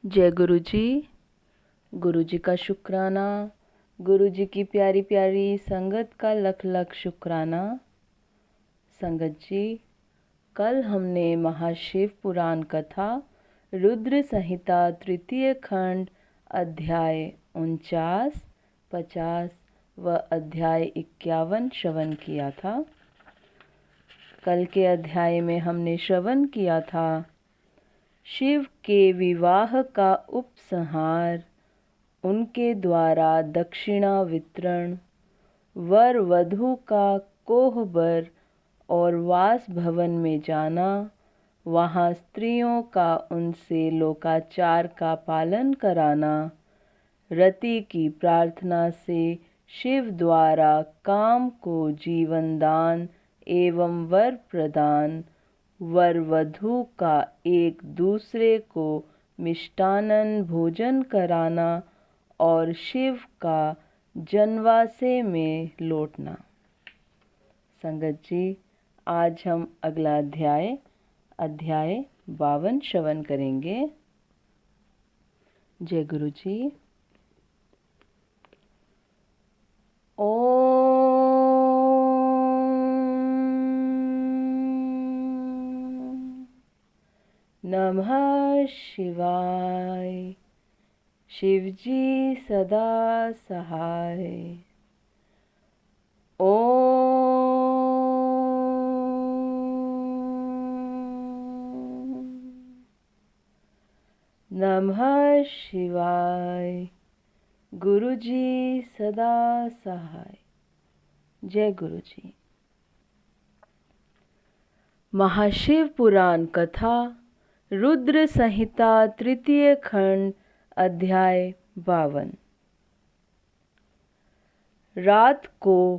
जय गुरु जी। गुरु जी का शुक्राना, गुरु जी की प्यारी प्यारी संगत का लख लख शुक्राना। संगत जी, कल हमने महाशिव पुराण कथा रुद्र संहिता तृतीय खंड अध्याय 49, 50 व अध्याय 51 श्रवण किया था। कल के अध्याय में हमने श्रवण किया था शिव के विवाह का उपसंहार, उनके द्वारा दक्षिणा वितरण, वर वधू का कोहबर और वास भवन में जाना, वहाँ स्त्रियों का उनसे लोकाचार का पालन कराना, रति की प्रार्थना से शिव द्वारा काम को जीवन दान एवं वर प्रदान, वर वधू का एक दूसरे को मिष्टान्न भोजन कराना और शिव का जनवासे में लौटना। संगत जी, आज हम अगला अध्याय 52 श्रवण करेंगे। जय गुरु जी। नमः शिवाय। शिवजी सदा सहाय। ओम नमः शिवाय। गुरु जी सदा सहाय। जय गुरु जी। महाशिव पुराण कथा रुद्र संहिता तृतीय खंड अध्याय 52। रात को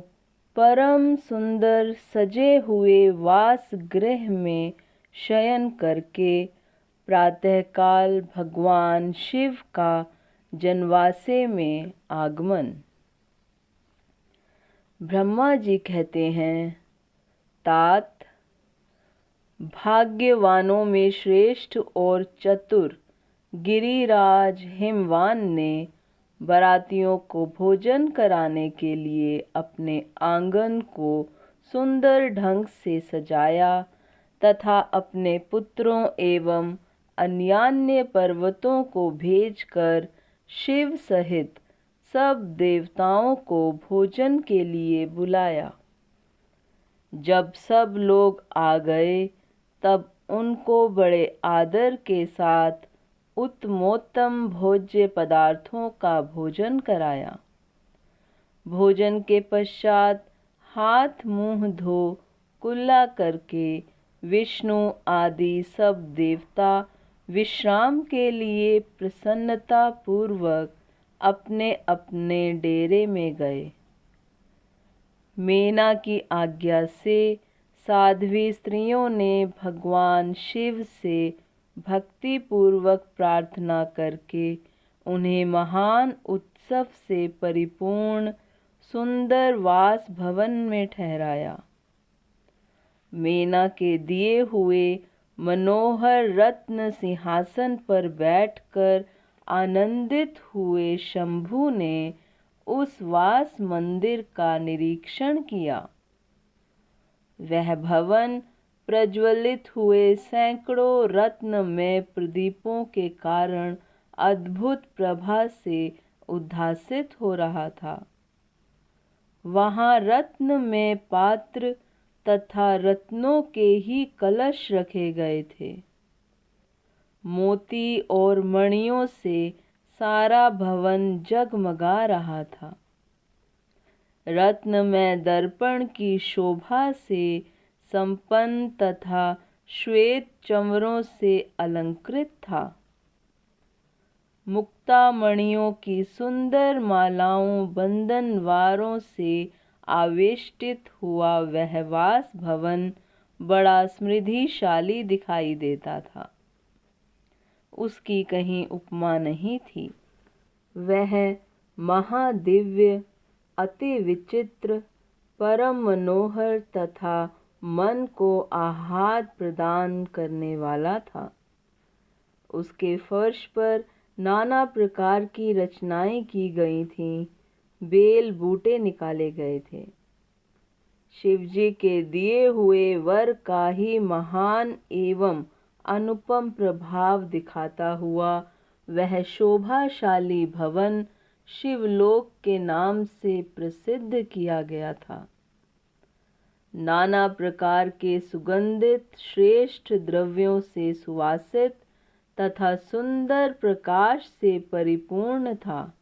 परम सुंदर सजे हुए वास गृह में शयन करके प्रातःकाल भगवान शिव का जनवासे में आगमन। ब्रह्मा जी कहते हैं, तात, भाग्यवानों में श्रेष्ठ और चतुर गिरिराज हिमवान ने बारातियों को भोजन कराने के लिए अपने आंगन को सुंदर ढंग से सजाया तथा अपने पुत्रों एवं अन्यान्य पर्वतों को भेजकर शिव सहित सब देवताओं को भोजन के लिए बुलाया। जब सब लोग आ गए तब उनको बड़े आदर के साथ उत्तमोत्तम भोज्य पदार्थों का भोजन कराया। भोजन के पश्चात हाथ मुंह धो कुल्ला करके विष्णु आदि सब देवता विश्राम के लिए प्रसन्नता पूर्वक अपने अपने डेरे में गए। मेना की आज्ञा से साध्वी स्त्रियों ने भगवान शिव से भक्ति पूर्वक प्रार्थना करके उन्हें महान उत्सव से परिपूर्ण सुंदर वास भवन में ठहराया। मेना के दिए हुए मनोहर रत्न सिंहासन पर बैठकर आनंदित हुए शंभु ने उस वास मंदिर का निरीक्षण किया। वह भवन प्रज्वलित हुए सैकड़ों रत्नमय प्रदीपों के कारण अद्भुत प्रभा से उद्भासित हो रहा था। वहाँ रत्नमय पात्र तथा रत्नों के ही कलश रखे गए थे। मोती और मणियों से सारा भवन जगमगा रहा था। रत्नमय दर्पण की शोभा से संपन्न तथा श्वेत चमरों से अलंकृत था। मुक्तामणियों की सुंदर मालाओं बंधनवारों से आवेष्टित हुआ वह वास भवन बड़ा समृद्धिशाली दिखाई देता था। उसकी कहीं उपमा नहीं थी। वह महादिव्य, अति विचित्र, परम मनोहर तथा मन को आह्लाद प्रदान करने वाला था। उसके फर्श पर नाना प्रकार की रचनाएं की गई थीं। बेल बूटे निकाले गए थे। शिवजी के दिए हुए वर का ही महान एवं अनुपम प्रभाव दिखाता हुआ वह शोभाशाली भवन शिवलोक के नाम से प्रसिद्ध किया गया था। नाना प्रकार के सुगंधित श्रेष्ठ द्रव्यों से सुवासित तथा सुंदर प्रकाश से परिपूर्ण था।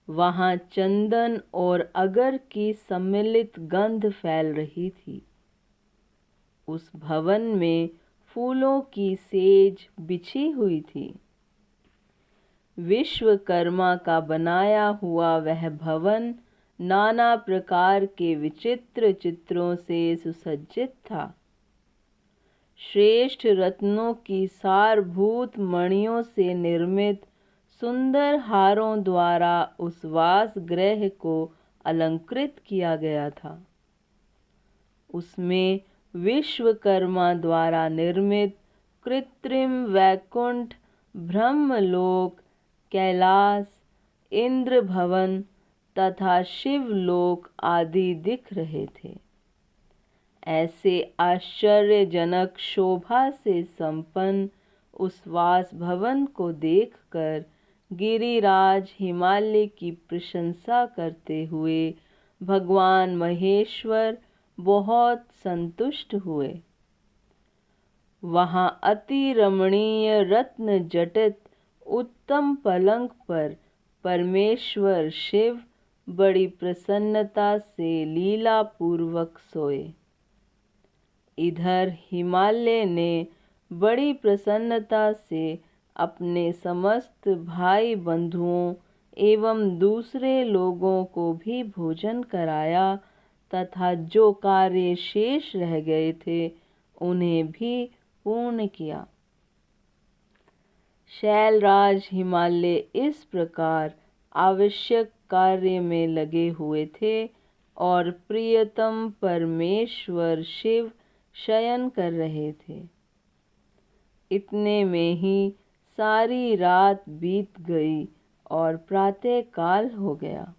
वहाँ चंदन और अगर की सम्मिलित गंध फैल रही थी। उस भवन में फूलों की सेज बिछी हुई थी। विश्वकर्मा का बनाया हुआ वह भवन नाना प्रकार के विचित्र चित्रों से सुसज्जित था। श्रेष्ठ रत्नों की सारभूत मणियों से निर्मित सुंदर हारों द्वारा उस वास गृह को अलंकृत किया गया था। उसमें विश्वकर्मा द्वारा निर्मित कृत्रिम वैकुंठ, ब्रह्मलोक, कैलाश, इंद्र भवन तथा शिवलोक आदि दिख रहे थे। ऐसे आश्चर्यजनक शोभा से संपन्न उस वास भवन को देखकर गिरिराज हिमालय की प्रशंसा करते हुए भगवान महेश्वर बहुत संतुष्ट हुए। वहाँ अति रमणीय रत्न जटित उत्तम पलंग पर परमेश्वर शिव बड़ी प्रसन्नता से लीला पूर्वक सोए। इधर हिमालय ने बड़ी प्रसन्नता से अपने समस्त भाई बंधुओं एवं दूसरे लोगों को भी भोजन कराया तथा जो कार्य शेष रह गए थे उन्हें भी पूर्ण किया। शैलराज हिमालय इस प्रकार आवश्यक कार्य में लगे हुए थे और प्रियतम परमेश्वर शिव शयन कर रहे थे। इतने में ही सारी रात बीत गई और प्रातः काल हो गया।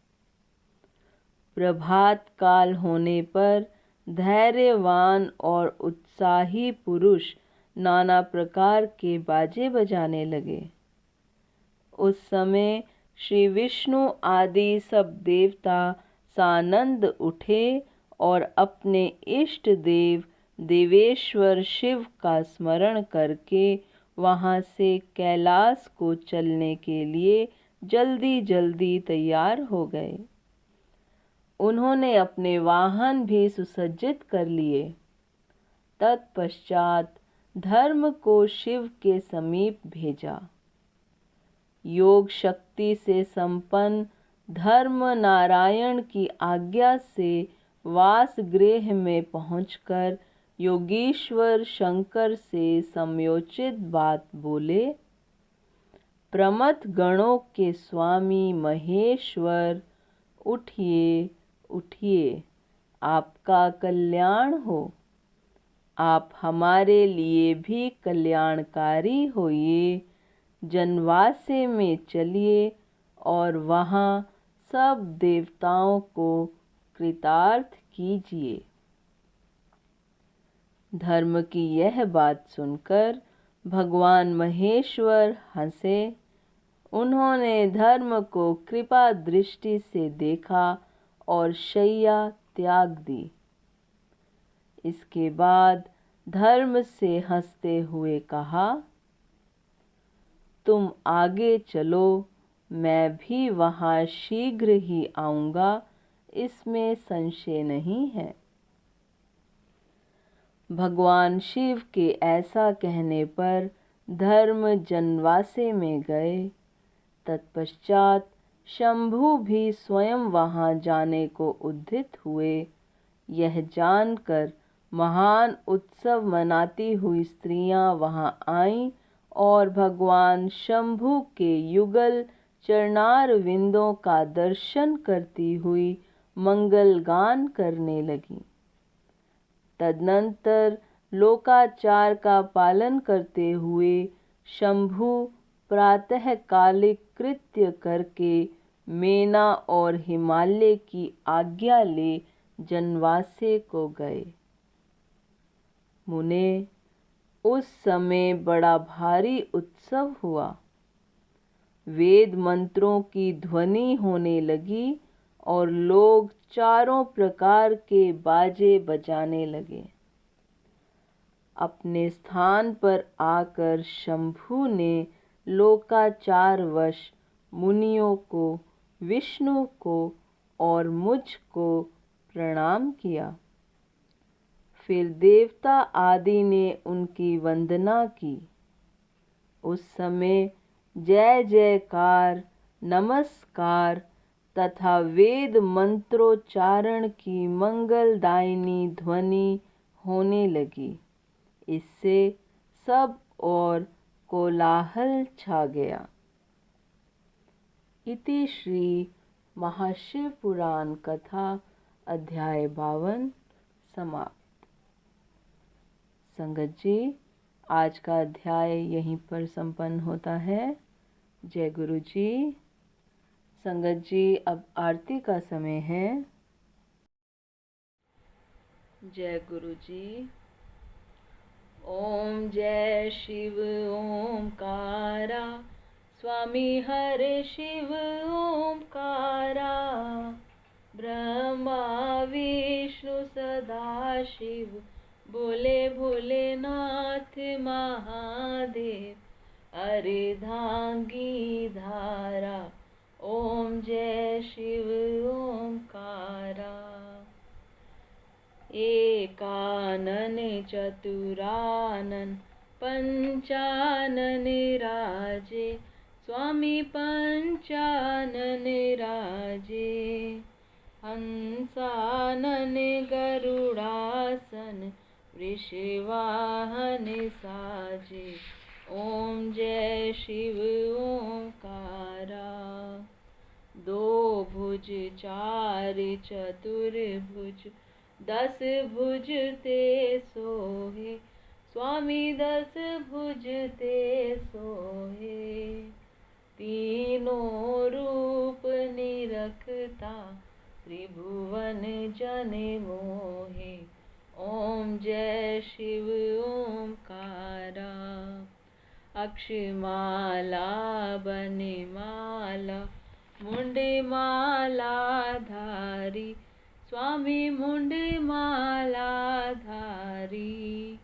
प्रभात काल होने पर धैर्यवान और उत्साही पुरुष नाना प्रकार के बाजे बजाने लगे। उस समय श्री विष्णु आदि सब देवता सानंद उठे और अपने इष्ट देव देवेश्वर शिव का स्मरण करके वहाँ से कैलाश को चलने के लिए जल्दी जल्दी तैयार हो गए। उन्होंने अपने वाहन भी सुसज्जित कर लिए। तत्पश्चात धर्म को शिव के समीप भेजा। योग शक्ति से संपन्न धर्म नारायण की आज्ञा से वास गृह में पहुंचकर योगीश्वर शंकर से समयोचित बात बोले। प्रमथ गणों के स्वामी महेश्वर, उठिए उठिए, आपका कल्याण हो। आप हमारे लिए भी कल्याणकारी होइए। जनवासे में चलिए और वहाँ सब देवताओं को कृतार्थ कीजिए। धर्म की यह बात सुनकर भगवान महेश्वर हंसे। उन्होंने धर्म को कृपा दृष्टि से देखा और शैया त्याग दी। इसके बाद धर्म से हंसते हुए कहा, तुम आगे चलो, मैं भी वहाँ शीघ्र ही आऊँगा, इसमें संशय नहीं है। भगवान शिव के ऐसा कहने पर धर्म जनवासे में गए। तत्पश्चात शंभु भी स्वयं वहाँ जाने को उद्यत हुए। यह जानकर महान उत्सव मनाती हुई स्त्रियां वहाँ आईं और भगवान शंभु के युगल चरणार विंदों का दर्शन करती हुई मंगल गान करने लगीं। तदनंतर लोकाचार का पालन करते हुए शंभु प्रातःकालिक कृत्य करके मेना और हिमालय की आज्ञा ले जनवासे को गए। मुने, उस समय बड़ा भारी उत्सव हुआ। वेद मंत्रों की ध्वनि होने लगी और लोग चारों प्रकार के बाजे बजाने लगे। अपने स्थान पर आकर शंभु ने लोकाचारवश मुनियों को, विष्णु को और मुझ को प्रणाम किया। फिर देवता आदि ने उनकी वंदना की। उस समय जय जयकार, नमस्कार तथा वेद मंत्रोच्चारण की मंगलदायिनी ध्वनि होने लगी। इससे सब और कोलाहल छा गया। इति श्री महाशिव पुराण कथा अध्याय 52 समाप्त। संगत जी, आज का अध्याय यहीं पर संपन्न होता है। जय गुरु जी। संगत जी, अब आरती का समय है। जय गुरु जी। ओम जय शिव ओमकारा, स्वामी हरे शिव ओमकारा, ब्रह्मा विष्णु सदा शिव, बोले भोलेनाथ महादेव, अर्धांगी धारा, ओम जय शिव ओमकारा। एकानन चतुरानन पंचानन राजे, स्वामी पंचानन राजे, हंसानन गरुड़ासन, वृषवाहन साजे, ओम जय शिव ओंकारा। दो भुज चार चतुर्भुज, 10 भुज ते सोहे, स्वामी 10 भुज ते सोहे, तीनों रूप निरखता, त्रिभुवन जन मोहे, ओम जय शिव ओंकारा। अक्षमाला बनमाला, मुंडमाला धारी, स्वामी मुंडमाला धारी,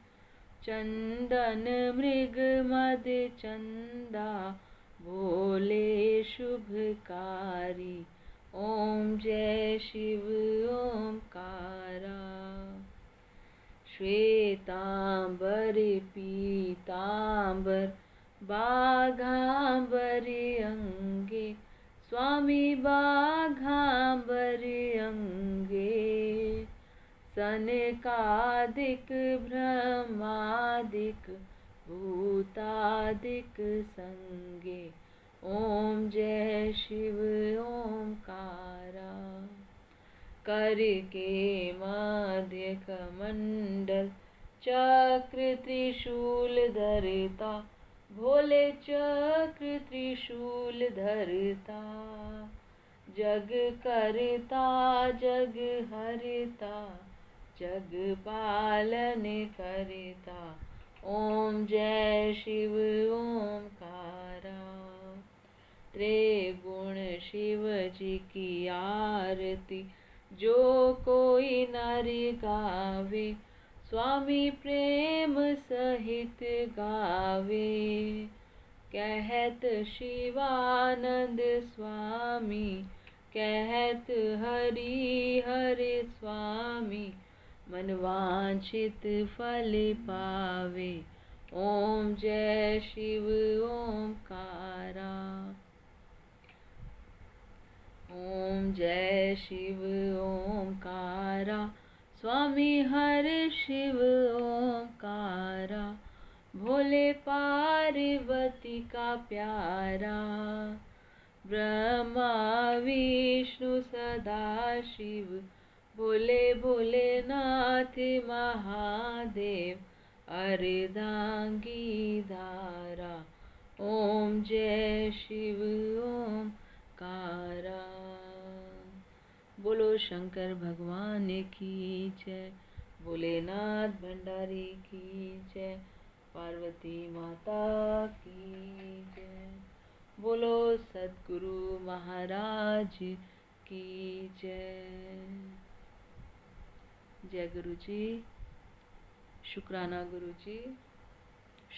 चंदन मृग मद चंदा, भोले शुभकारी, ओम जय शिव ओंकारा। श्वेतांबर पीतांबर, बाघांबर अंगे, स्वामी बाघांबर अंगे, सनकादिक ब्रह्मादिक भूतादिक संगे, ओम जय शिव ओंकारा। करके मध्य कमंडल, चक्र त्रिशूल धरता, भोले चक्र त्रिशूल धरता, जग करता जग हरता, जग पालन करता, ओम जय शिव ओंकारा। त्रिगुण शिव जी की आरती, जो कोई नर गावे, स्वामी प्रेम सहित गावे, कहत शिवानंद स्वामी, कहत हरि हरि स्वामी, मनवांछित फल पावे, ओम जय शिव ओंकारा। ओम जय शिव ओंकारा, स्वामी हरे शिव ओंकारा, भोले पार्वती का प्यारा, ब्रह्मा विष्णु सदा शिव, भोले भोलेनाथ महादेव, अर्धांगी धारा। ओम जय शिव ओमकारा। बोलो शंकर भगवान की जय, भोलेनाथ भंडारी की जय, पार्वती माता की जय। बोलो सद्गुरु महाराज की जय। जय गुरु जी। शुक्राना गुरु जी,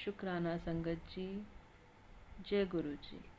शुक्राना संगत जी। जय गुरु जी।